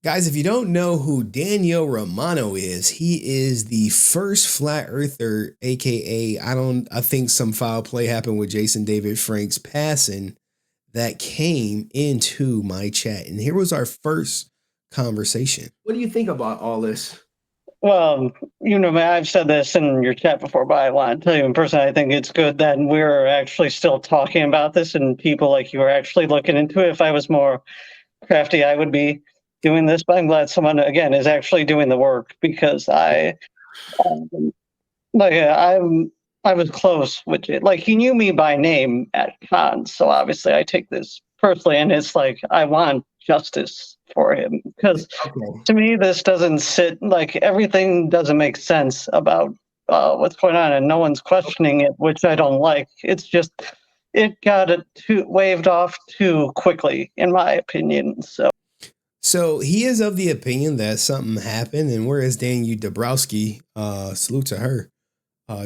Guys, if you don't know who Daniel Romano is, he is the first flat earther, aka I think some foul play happened with Jason David Frank's passing that came into my chat. And here was our first conversation. What do you think about all this? Well, I've said this in your chat before, but I want to tell you in person, I think it's good that we're actually still talking about this and people like you are actually looking into it. If I was more crafty, I would be doing this, but I'm glad someone, again, is actually doing the work because um, I was close with it. Like, he knew me by name at cons, so obviously I take this personally, and it's like, I want justice for him because to me, this doesn't sit like everything doesn't make sense about what's going on, and no one's questioning it, which I don't like. It's just it got waved off too quickly, in my opinion. So he is of the opinion that something happened, and whereas Daniel Dabrowski, salute to her,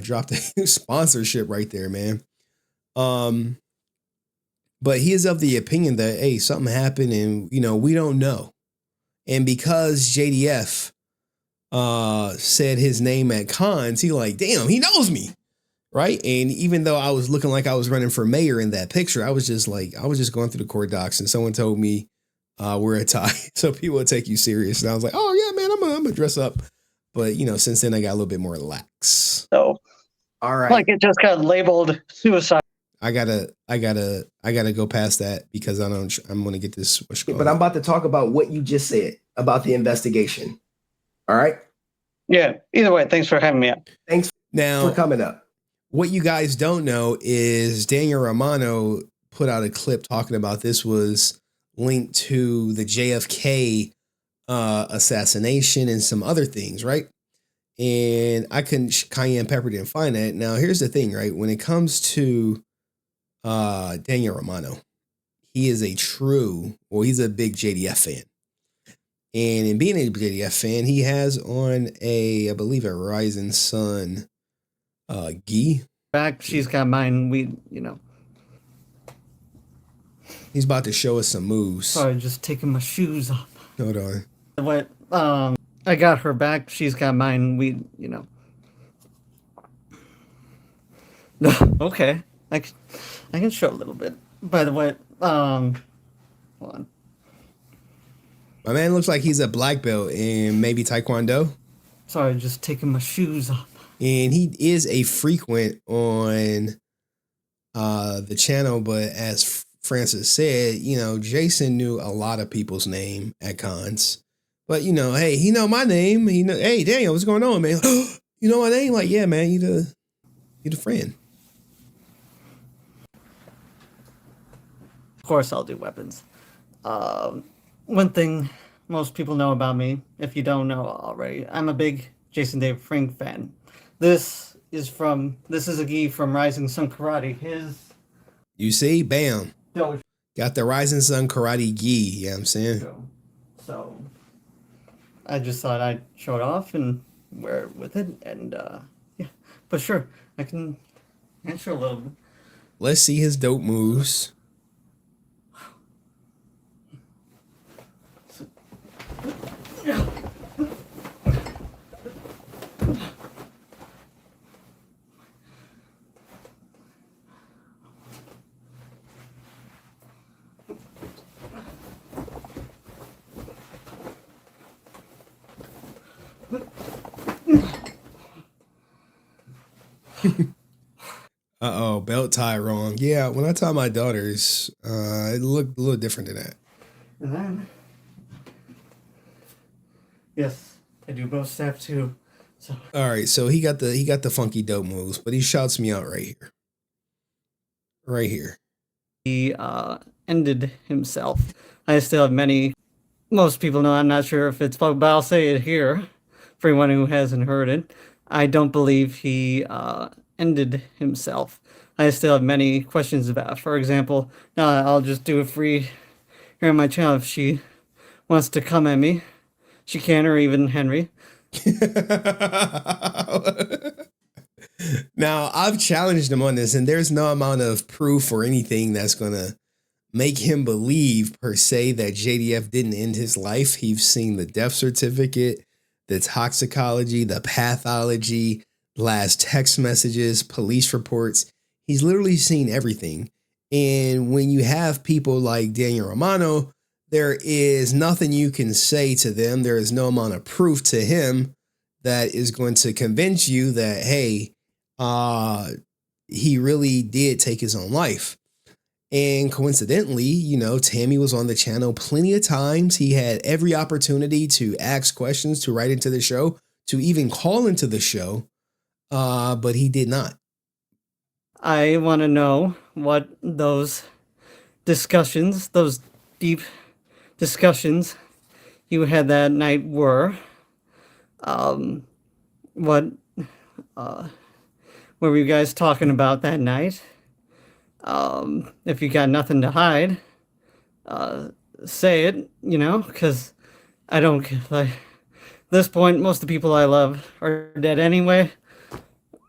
dropped a sponsorship right there, man. But he is of the opinion that hey, something happened, and we don't know. And because JDF said his name at cons, he like, damn, he knows me. Right. And even though I was looking like I was running for mayor in that picture, I was just going through the court docs and someone told me we're a tie. So people would take you serious. And I was like, oh, yeah, man, I'm going to dress up. But, since then I got a little bit more lax. So, all right. Like it just got labeled suicide. I gotta go past that because I'm going to get this. But I'm about to talk about what you just said about the investigation. All right. Yeah. Either way, thanks for having me up. Thanks for coming up. What you guys don't know is Daniel Romano put out a clip talking about this was linked to the JFK assassination and some other things, right? And I couldn't, Cayenne Pepper didn't find that. Now, here's the thing, right? When it comes to Daniel Romano, he's a big JDF fan. And in being a JDF fan, he has on I believe a Rising Sun gi. Back, she's got mine. He's about to show us some moves. Sorry, just taking my shoes off. Hold on. What? I got her back. She's got mine. Okay. I can show a little bit. By the way, hold on. My man looks like he's a black belt in maybe Taekwondo. Sorry, just taking my shoes off. And he is a frequent on the channel, but as Francis said, Jason knew a lot of people's name at cons. But hey, he know my name. Hey Daniel, what's going on, man? You know my name? Like, yeah, man, you the friend. Of course, I'll do weapons. One thing most people know about me, if you don't know already, I'm a big Jason David Frank fan. This is a gi from Rising Sun Karate. You see, bam. Got the Rising Sun Karate gi, you know what I'm saying? So I just thought I'd show it off and wear it with it, and yeah. But sure, I can show a little bit. Let's see his dope moves. Uh-oh, belt tie wrong. Yeah, when I tie my daughters, it looked a little different than that. And then, yes, I do both staff too. So. All right, so he got the funky dope moves, but he shouts me out right here. Right here. He ended himself. I still have many. Most people know. I'm not sure if it's public, but I'll say it here for anyone who hasn't heard it. I don't believe he ended himself. I still have many questions about. For example, I'll just do it free here on my channel. If she wants to come at me, she can, or even Henry. Now, I've challenged him on this, and there's no amount of proof or anything that's gonna make him believe per se that JDF didn't end his life. He's seen the death certificate, the toxicology, the pathology, last text messages, police reports. He's literally seen everything. And when you have people like Daniel Romano, there is nothing you can say to them. There is no amount of proof to him that is going to convince you that, hey, he really did take his own life. And coincidentally, you know, Tammy was on the channel plenty of times. He had every opportunity to ask questions, to write into the show, to even call into the show, but he did not. I want to know what those discussions, those deep discussions you had that night were. What were you guys talking about that night? If you got nothing to hide, say it, you know, because I don't, like, at this point, most of the people I love are dead anyway.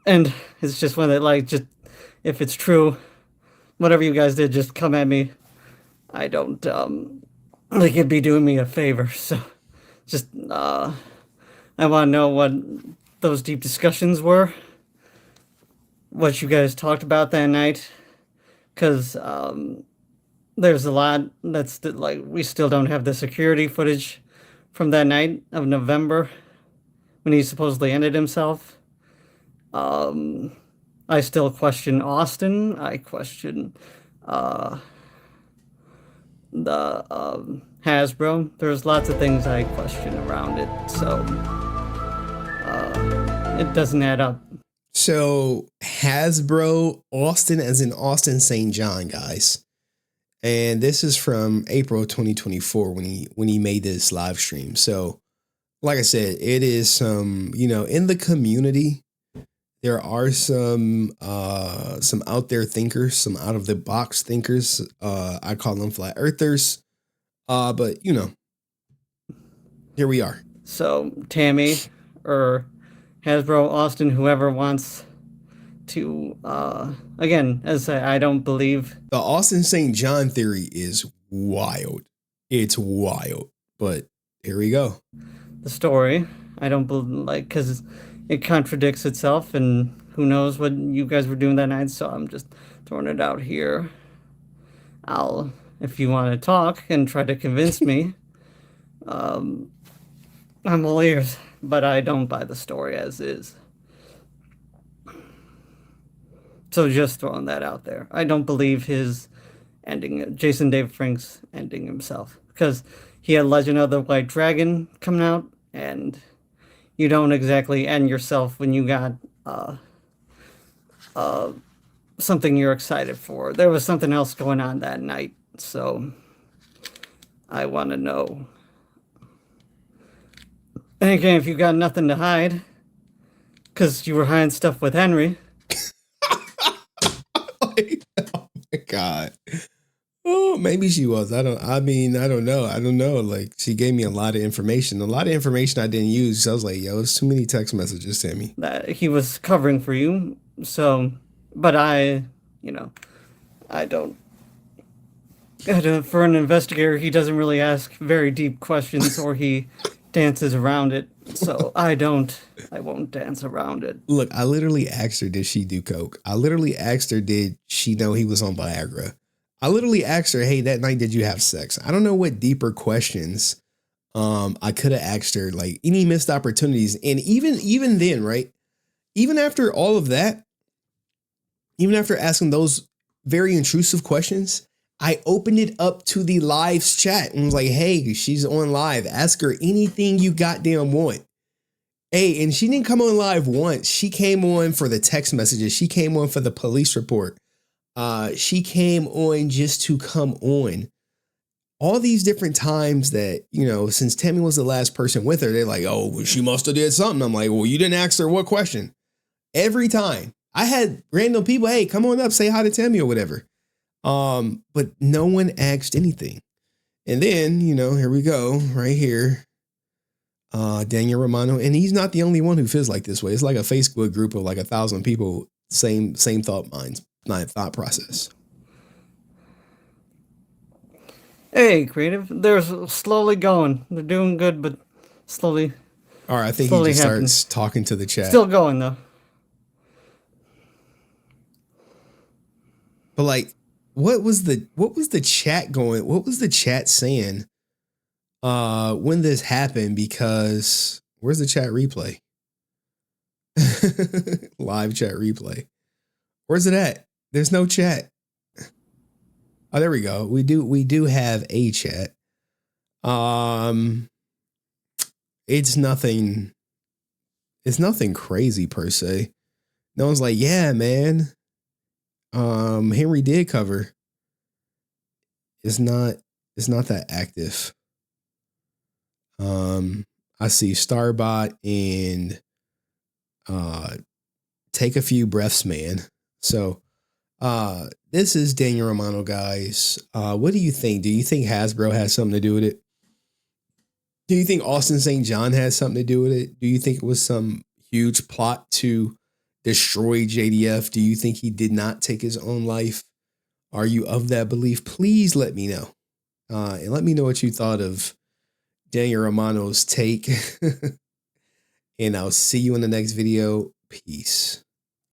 And it's just when it, like, just, if it's true, whatever you guys did, just come at me. I don't, like, it'd be doing me a favor. So, just, I want to know what those deep discussions were, what you guys talked about that night. Because there's a lot that's like, we still don't have the security footage from that night of November when he supposedly ended himself. I still question Austin. I question the Hasbro. There's lots of things I question around it, so it doesn't add up. So Hasbro, Austin, as in Austin St. John, guys. And this is from April 2024 when he made this live stream. So, like I said, it is some, you know, in the community, there are some out there thinkers, some out of the box thinkers. I call them flat earthers. But you know, here we are. So Tammy or Hasbro, Austin, whoever wants to, again, as I don't believe. The Austin St. John theory is wild. It's wild. But here we go. The story, I don't believe, like, because it contradicts itself, and who knows what you guys were doing that night, so I'm just throwing it out here. If you want to talk and try to convince me, I'm all ears, but I don't buy the story as is. So just throwing that out there. I don't believe his ending, Jason David Frank's ending himself, because he had Legend of the White Dragon coming out, and you don't exactly end yourself when you got something you're excited for. There was something else going on that night, so I want to know. And again, if you got nothing to hide, because you were hiding stuff with Henry. Oh my God. Oh, maybe she was. I don't know. Like, she gave me a lot of information I didn't use. So I was like, yo, it's too many text messages, Tammy. That he was covering for you. So, but for an investigator, he doesn't really ask very deep questions, or he dances around it. So I won't dance around it. Look, I literally asked her, did she do coke? I literally asked her, did she know he was on Viagra? I literally asked her, hey, that night, did you have sex? I don't know what deeper questions I could have asked her, like any missed opportunities. And even then, right? Even after all of that, even after asking those very intrusive questions, I opened it up to the live's chat and was like, hey, she's on live. Ask her anything you goddamn want. Hey, and she didn't come on live once. She came on for the text messages. She came on for the police report. She came on just to come on. All these different times that, you know, since Tammy was the last person with her, they're like, oh, well, she must have did something. I'm like, well, you didn't ask her what question. Every time I had random people, hey, come on up, say hi to Tammy or whatever. But no one asked anything. And then, you know, here we go right here. Daniel Romano, and he's not the only one who feels like this way. It's like a Facebook group of like 1,000 people, same thought process. Hey, creative. They're slowly going. They're doing good, but slowly, All right, I think he slowly just happening. starts talking to the chat. Still going though. But like, what was the chat going? What was the chat saying when this happened? Because where's the chat replay? Live chat replay. Where's it at? There's no chat. Oh, there we go. We do have a chat. It's nothing crazy per se. No one's like, yeah, man. Henry did cover. It's not that active. I see Starbot and Take a Few Breaths, man. So this is Daniel Romano, guys. What do you think? Do you think Hasbro has something to do with it? Do you think Austin St. John has something to do with it? Do you think it was some huge plot to destroy JDF? Do you think he did not take his own life? Are you of that belief? Please let me know. And let me know what you thought of Daniel Romano's take. And I'll see you in the next video. Peace.